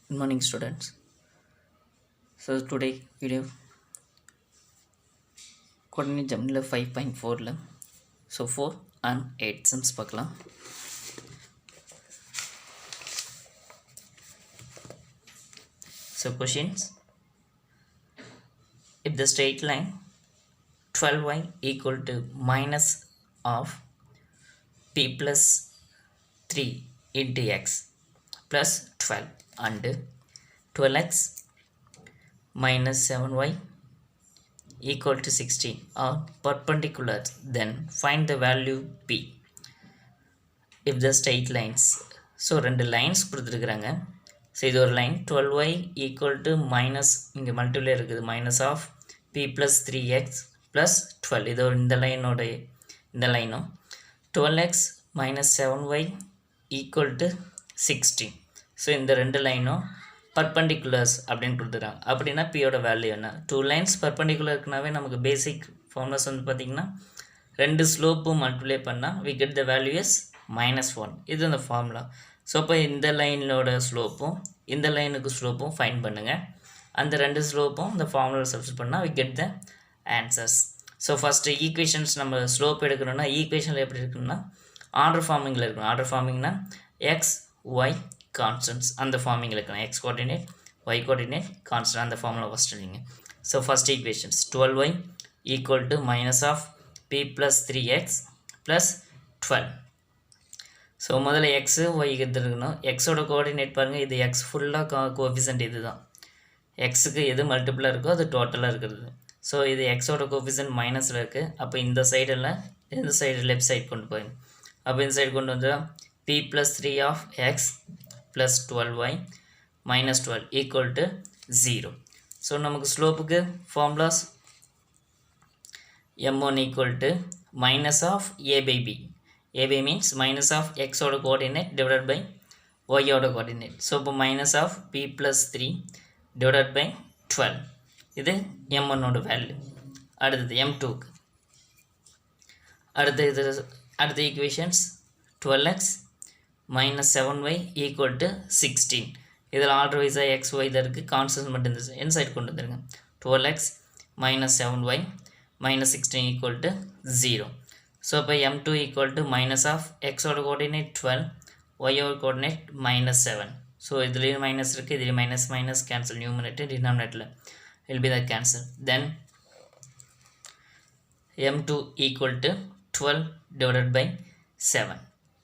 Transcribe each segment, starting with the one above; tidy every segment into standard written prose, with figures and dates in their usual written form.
Good morning, students. So today video coordinate ஜம்ல 5.4ல so 4 and 8 sums பார்க்கலாம். So questions: if the straight line 12y equal to minus of p plus 3 into x plus 12 and 12x minus 7y equal to 16 are perpendicular, then find the value p if the straight lines. So ரெண்டு lines கொடுத்துருக்குறாங்க. So இது ஒரு line 12y equal to minus இங்கே multiply இருக்குது minus of B plus 3x plus 12. இது ஒரு இந்த லைனும் 12x minus 7y equal to 16. So இந்த ரெண்டு லைனும் பர்பண்டிகுலர்ஸ் அப்படின்னு கொடுத்துறாங்க. அப்படின்னா பியோட வேல்யூ என்ன? டூ லைன்ஸ் பர்பண்டிகுலருக்குனாவே நமக்கு பேசிக் ஃபார்முலாஸ் வந்து பார்த்திங்கன்னா ரெண்டு ஸ்லோப்பும் மல்டிப்ளை பண்ணால் we get the value is -1. இது அந்த ஃபார்முலா. ஸோ அப்போ இந்த லைனோட ஸ்லோப்பும் இந்த லைனுக்கு ஸ்லோப்பும் ஃபைன் பண்ணுங்கள். அந்த ரெண்டு ஸ்லோப்பும் இந்த ஃபார்முலா சப்ஸ்டிட் பண்ணால் we get the answers. So first equations நம்ம ஸ்லோப் எடுக்கணும்னா ஈக்குவேஷனில் எப்படி இருக்குன்னா ஆர்டர் ஃபார்மிங்கில் இருக்கணும். ஆர்டர் ஃபார்மிங்னா எக்ஸ் ஒய் கான்ஸ்டன்ட்ஸ் அந்த ஃபார்மிங்கில் இருக்கணும். X coordinate y coordinate constant அந்த ஃபார்முலா ஃபஸ்ட்டு நீங்கள். So first equations 12y equal to minus of B plus 3x plus 12. So முதல்ல எக்ஸு ஒய் எடுத்துருக்கணும். எக்ஸோட கோஆர்டினேட் பாருங்கள், இது எக்ஸ் ஃபுல்லாக கோஎஃபிஷியன்ட் இது தான். எக்ஸுக்கு எது மல்டிபிளாக இருக்கோ அது டோட்டலாக இருக்கிறது. ஸோ இது எக்ஸோட கோஎஃபிஷியன்ட் மைனஸில் இருக்குது. அப்போ இந்த சைடில் இந்த சைடு லெஃப்ட் சைடு கொண்டு போயிடும். அப்போ இந்த சைடு கொண்டு வந்து P plus 3 of X plus 12y minus 12 equal to 0. So நமக்கு ஸ்லோப்புக்கு formulas m1 equal to minus of a by b. a by means minus of x ஓட coordinate divided by y ஓட coordinate. ஸோ இப்போ minus of p plus 3 divided by 12. இது m1 ஓட value. அடுத்தது m2க்கு அடுத்த equations 12x minus 7y equal to 16. இதில் order வைஸாக X Y தான் இருக்குது. கான்ஸ்டன்ட் மட்டும் இருந்துச்சு. என் சைடு கொண்டு வந்துருங்க. 12x minus 7y minus 16 equal to 0. So இப்போ m2 equal to minus of x ஓட கோஆர்டினேட் 12 y ஓட கோஆர்டினேட் minus 7. ஸோ இதுலேயும் மைனஸ் இருக்குது, இதுலேயும் மைனஸ் கேன்சல். நியூமரேட்டர் டினாமினேட்டரில் will be the cancel. Then m2 equal to 12 divided by 7.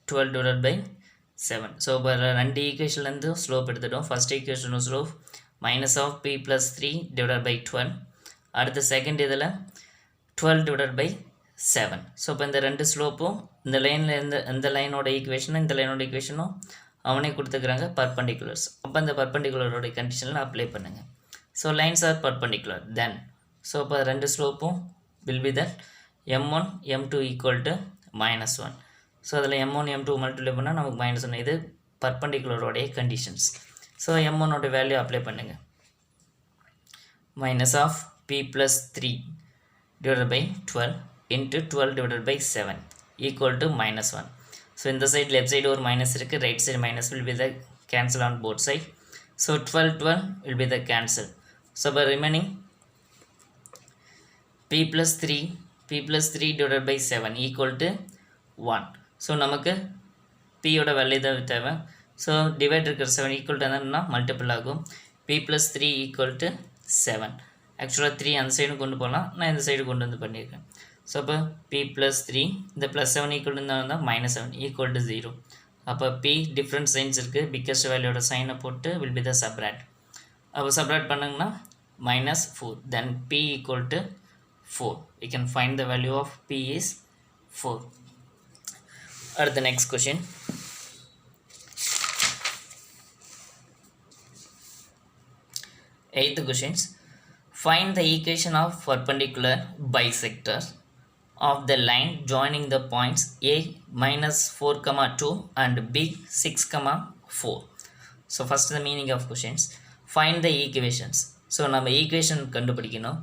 12 divided by 7. So இப்போ ரெண்டு ஈக்குவேஷன்லேருந்து ஸ்லோப் எடுத்துட்டோம். First equation slope minus of B plus 3 divided by 12. அடுத்த செகண்ட் இதில் 12 டிவைடட் பை 7. ஸோ இப்போ இந்த ரெண்டு ஸ்லோப்பும் இந்த லைனில் இந்த லைனோட ஈக்குவேஷனும் இந்த லைனோட ஈக்குவேஷனும் அவனே கொடுத்துக்கிறாங்க பர்பண்டிகுலர்ஸ். அப்போ அந்த பர்பண்டிகுலரோட கண்டிஷனில் அப்ளை பண்ணுங்கள். So lines are perpendicular then. So இப்போ ரெண்டு ஸ்லோப்பும் will be that m1 m2 equal to -1. So அதில் m1 m2 மல்டிப்ளை பண்ணால் நமக்கு -1. இது பர்பண்டிகுலரோடைய கண்டிஷன்ஸ். ஸோ m1ஓட வேல்யூ அப்ளை பண்ணுங்கள். Minus of p plus 3 divided by 12 into 12 divided by 7 equal to -1. So இந்த சைடு லெஃப்ட் சைடு ஒரு மைனஸ் இருக்குது, right side minus will be the cancel on both side. So 12 will be the cancel. So by remaining p plus 3 divided by 7 equal to 1. So நமக்கு பியோட value தான் தேவை. So divide இருக்கிற 7 equal to என்னன்னா multiple ஆகும். p plus 3 equal to 7. ஆக்சுவலாக 3 அந்த side கொண்டு போகலாம், நான் இந்த சைடு கொண்டு வந்து பண்ணியிருக்கேன். ஸோ அப்போ p plus 3 இந்த ப்ளஸ் 7 ஈக்குவல் இருந்தால் -7 ஈக்குவல் டு 0. அப்போ p டிஃப்ரெண்ட் சைன்ஸ் இருக்குது. பிக்கஸ்ட் வேல்யூட சைனை போட்டு வில் பி த சப்ராட். அப்போ சப்ராட் பண்ணிங்கன்னா -4. தென் p equal to 4. we can find the value of p is 4. அடுத்த next question. Eighth questions. Find the equation of perpendicular bisector of the line joining the points a -4, 2 and b 6, 4. So first the meaning of questions. Find the equations. So நம்ம equation கண்டுபிடிக்கணும்.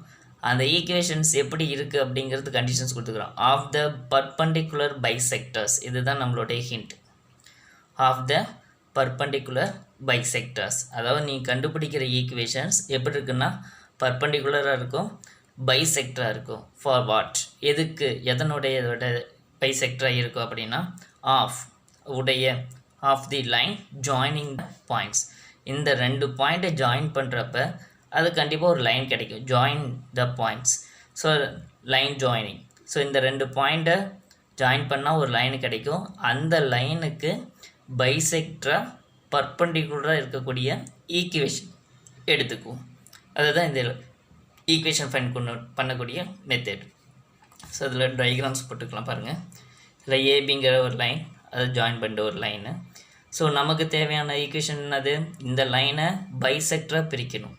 அந்த equations எப்படி இருக்குது அப்படிங்கிறது conditions கொடுத்துக்கிறோம். Of the perpendicular bisectors, இதுதான் நம்மளுடைய hint. Of the perpendicular bisectors. அதாவது நீ கண்டுபிடிக்கிற ஈக்குவேஷன்ஸ் எப்படி இருக்குன்னா பர்பண்டிகுலராக இருக்கும், பைசெக்டராக இருக்கும். ஃபார் வாட், எதுக்கு, எதனுடைய பைசெக்டராக இருக்கும் அப்படின்னா ஆஃப் உடைய of the line joining the points. இந்த ரெண்டு பாயிண்ட்டை ஜாயின் பண்ணுறப்ப அது கண்டிப்பாக ஒரு லைன் கிடைக்கும். Join the points, so line joining. So இந்த ரெண்டு பாயிண்ட்டை ஜாயின் பண்ணால் ஒரு லைன் கிடைக்கும். அந்த லைனுக்கு பைசெக்டராக பர்பண்டிகுலராக இருக்கக்கூடிய ஈக்குவேஷன் எடுத்துக்குவோம். அதுதான் இந்த ஈக்குவேஷன் ஃபைண்ட் பண்ணக்கூடிய மெத்தட். ஸோ இதில் டயக்ராம்ஸ் போட்டுக்கலாம் பாருங்கள். இதில் ஏபிங்கிற ஒரு லைன், அதை ஜாயின் பண்ணுற ஒரு லைனு. ஸோ நமக்கு தேவையான ஈக்குவேஷன் என்னது, இந்த லைனை பைசெக்டராக பிரிக்கணும்.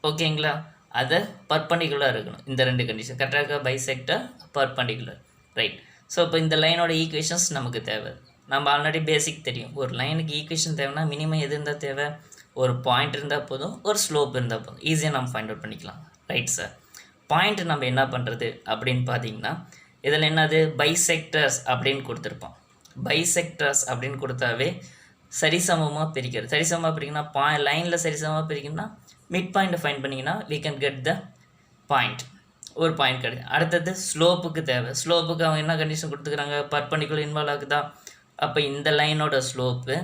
ஓகேங்களா, அதை பர்பண்டிகுலராக இருக்கணும். இந்த ரெண்டு கண்டிஷன் கரெக்டாக இருக்கா, பைசெக்டர் பர்பண்டிகுலர், ரைட். ஸோ இப்போ இந்த லைனோட ஈக்குவேஷன்ஸ் நமக்கு தேவை. நம்ம ஆல்ரெடி பேசிக் தெரியும், ஒரு லைனுக்கு ஈக்குவேஷன் தேவைன்னா மினிமம் எது இருந்தால் தேவை, ஒரு பாயிண்ட் இருந்தால் போதும், ஒரு ஸ்லோப் இருந்தால் போதும். ஈஸியாக நம்ம ஃபைண்ட் அவுட் பண்ணிக்கலாம், ரைட் சார். பாயிண்ட் நம்ம என்ன பண்ணுறது அப்படின்னு பார்த்தீங்கன்னா, இதில் என்னது பைசெக்டர்ஸ் அப்படின்னு கொடுத்துருப்போம். பைசெக்டர்ஸ் அப்படின்னு கொடுத்தாவே சரிசமமாக பிரிக்கிறது. சரிசமமாக பிரிக்கணும்னா லைனில் சரிசமமாக பிரிக்கணும்னா மிட் பாயிண்ட்டை ஃபைண்ட் பண்ணிங்கன்னா we can get the point, ஒரு பாயிண்ட் கிடைக்கும். அடுத்தது ஸ்லோப்புக்கு தேவை. ஸ்லோப்புக்கு அவங்க என்ன கண்டிஷன் கொடுத்துக்கிறாங்க, பர்பண்டிகுலர் இன்வால்வ் ஆகுதா. அப்போ இந்த லைனோட ஸ்லோப்பு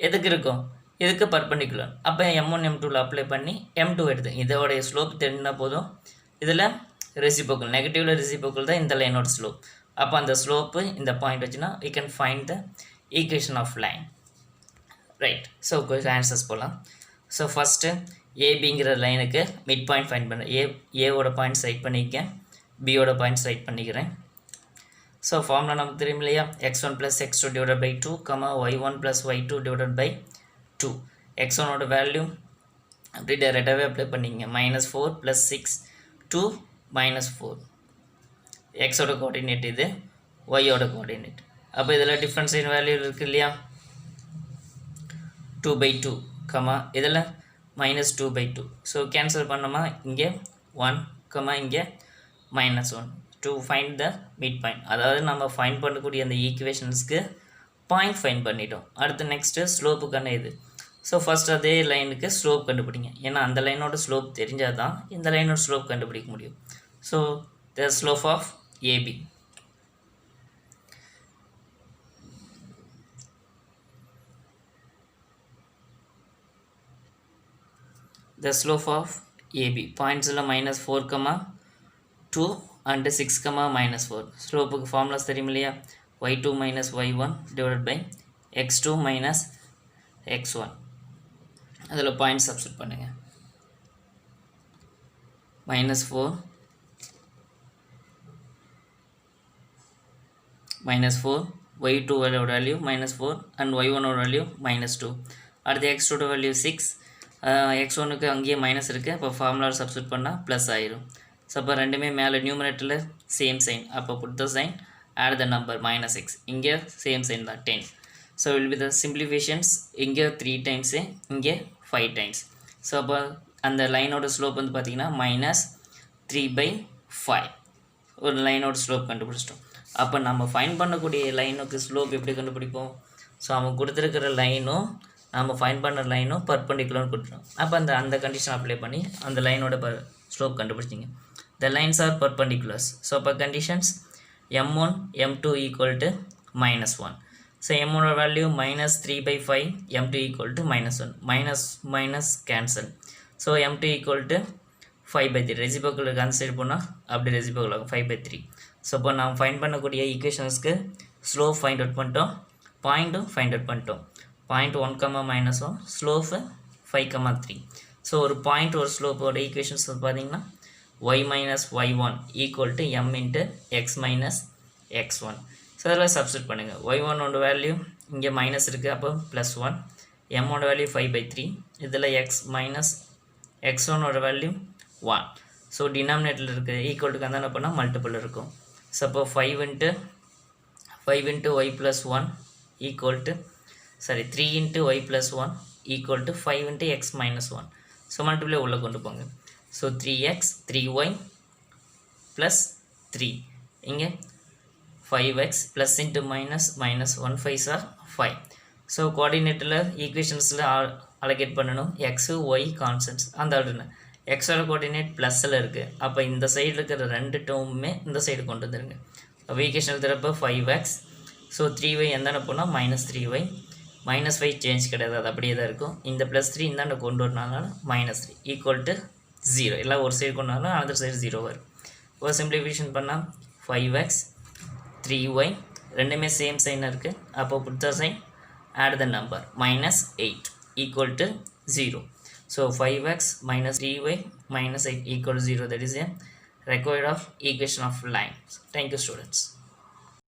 எதுக்கு இருக்கும், இதுக்கு பர்பண்டிகுலர். அப்போ M1 M2வில் அப்ளை பண்ணி M2 எடுத்து இதோடைய ஸ்லோப் தெரிஞ்சால் போதும். இதில் ரெசிபோக்கல், நெகட்டிவில் ரெசிபோக்கல் தான் இந்த லைனோட ஸ்லோப். அப்போ அந்த ஸ்லோப்பு இந்த பாயிண்ட் வச்சுன்னா we can find the equation of line, right. So answers போகலாம். ஸோ ஃபஸ்ட்டு ஏபிங்கிற லைனுக்கு மிட் பாயிண்ட் ஃபைண்ட் பண்ணுறேன். ஏவோட பாயிண்ட் ரைட் பண்ணிக்கேன், பியோட பாயிண்ட்ஸ் ரைட் பண்ணிக்கிறேன். ஸோ ஃபார்முலா நமக்கு தெரியும் இல்லையா, x1 + x2 divided by 2, y1 + y2 divided by 2. x1ஓட வேல்யூ அப்படி டைரெக்டாகவே அப்ளை பண்ணிங்க, -4 + 6 2 -4. எக்ஸோட கோஆர்டினேட் இது, ஒய்யோட கோஆர்டினேட். அப்போ இதில் டிஃப்ரென்ஸின் வேல்யூ இருக்குது இல்லையா, 2/2, இதில் -2/2. ஸோ கேன்சல் பண்ணோமா, இங்கே 1, இங்கே -1 to find the mid point. அதாவது நம்ம ஃபைண்ட் பண்ணக்கூடிய அந்த ஈக்குவேஷன்ஸ்க்கு பாயிண்ட் ஃபைண்ட் பண்ணிட்டோம். அடுத்து நெக்ஸ்ட்டு ஸ்லோப்புக்கான இது. ஸோ ஃபஸ்ட் அதே லைனுக்கு ஸ்லோப் கண்டுபிடிங்க, ஏன்னா அந்த லைனோட ஸ்லோப் தெரிஞ்சால் தான் இந்த லைனோட ஸ்லோப் கண்டுபிடிக்க முடியும். So the slope of AB, the slope of AB points -4, 2 and 6, -4. ஸ்லோப்புக்கு formulas தெரியும் இல்லையா, y2 - y1 divided by x2 - x1. அதில் பாயிண்ட் சப்ஸ்டிட் பண்ணுங்கள். -4 y2 value -4 and y1 value -2. அடுத்து x2 வேல்யூ 6, x1க்கு அங்கேயே மைனஸ் இருக்குது. அப்போ ஃபார்முலா சப்ஸ்டிட் பண்ணால் ப்ளஸ் ஆயிரும். ஸோ அப்போ ரெண்டுமே மேலே நியூமரேட்டரில் சேம் சைன், அப்போ put the sign, add the number -6. இங்கே சேம் சைன் தான் 10. So will be the simplifications, இங்கே 3 டைம்ஸு, இங்கே 5 டைம்ஸ். ஸோ அப்போ அந்த லைனோட ஸ்லோப் வந்து பார்த்திங்கன்னா -3/5. ஒரு லைனோட ஸ்லோப் கண்டுபிடிச்சிட்டோம். அப்போ நம்ம ஃபைண்ட் பண்ணக்கூடிய லைனுக்கு ஸ்லோப் எப்படி கண்டுபிடிப்போம், ஸோ அவங்க கொடுத்துருக்கிற லைனும் நம்ம ஃபைண்ட் பண்ண லைனும் பர்பண்டிகுலர்னு கொடுத்துரும். அப்போ அந்த கண்டிஷன் அப்ளை பண்ணி அந்த லைனோட ஸ்லோப் கண்டுபிடிச்சிங்க. The lines are perpendiculars. So அப்போ conditions M1 M2 = -1. So M1 value -3/5, M2 = -1, - cancel. So M2 = 5/3. Reciprocal consider பண்ணால் அப்படி ரெசிபோக்கல் ஆகும் 5/3. ஸோ இப்போ நாம் ஃபைண்ட் பண்ணக்கூடிய ஈக்குவேஷன்ஸ்க்கு ஸ்லோப் ஃபைண்ட் அவுட் பண்ணிட்டோம், பாயிண்ட்டும் ஃபைண்ட் அவுட் பண்ணிட்டோம். Point 1, -1, slope 5, 3. ஸோ ஒரு பாயிண்ட் ஒரு ஸ்லோப்போட ஈக்குவேஷன்ஸ் பார்த்தீங்கன்னா y - y1 = m × x - x1. So அதில் சப்ஸ்டிட் பண்ணுங்கள். y1 வேல்யூ இங்கே மைனஸ் இருக்குது, அப்போ +1. m value 5/3. இதில் x - x1 வேல்யூ 1. ஸோ டினாமினேட்டரில் இருக்குது, ஈக்குவல்ட்டுக்கு அந்த என்ன பண்ணால் மல்டிபிள் இருக்கும். ஸோ அப்போ 5 × y + 1 3 × y + 1 = 5 × x - 1. So multiply உள்ளே கொண்டு போங்க. ஸோ 3x 3y + 3, இங்கே 5x + × -, -1 5s are 5. So கோஆர்டினேட்டில் ஈக்குவேஷன்ஸில் allocate பண்ணணும். எக்ஸு ஒய் கான்ஸ்டன்ட்ஸ் அந்த ஆர்டர்னு எக்ஸோட கோஆர்டினேட் ப்ளஸில் இருக்குது. அப்போ இந்த சைடு இருக்கிற ரெண்டு டேர்முமே இந்த சைடு கொண்டு வந்துருங்க. அப்போ ஈக்குவேஷன் எழுதுகிறப்ப 5x. ஸோ 3y எந்தாண்ட போனால் -3y. -5 சேஞ்ச் கிடையாது, அது அப்படியே தான் இருக்கும். இந்த +3 இந்தாண்ட கொண்டு வரனால -3 ஈக்குவல் டு 0. எல்லாம் ஒரு சைடு கொண்டு வரணும், அதர் சைடு 0 வரும். இப்போ சிம்பிளிஃபிகேஷன் பண்ணால் 5x 3y ரெண்டுமே சேம் சைனாக இருக்குது. அப்போ put the sign, add the number -8 equal to 0. So 5x minus 3y minus 8 equal to 0. That is a required of equation of line. Thank you, students.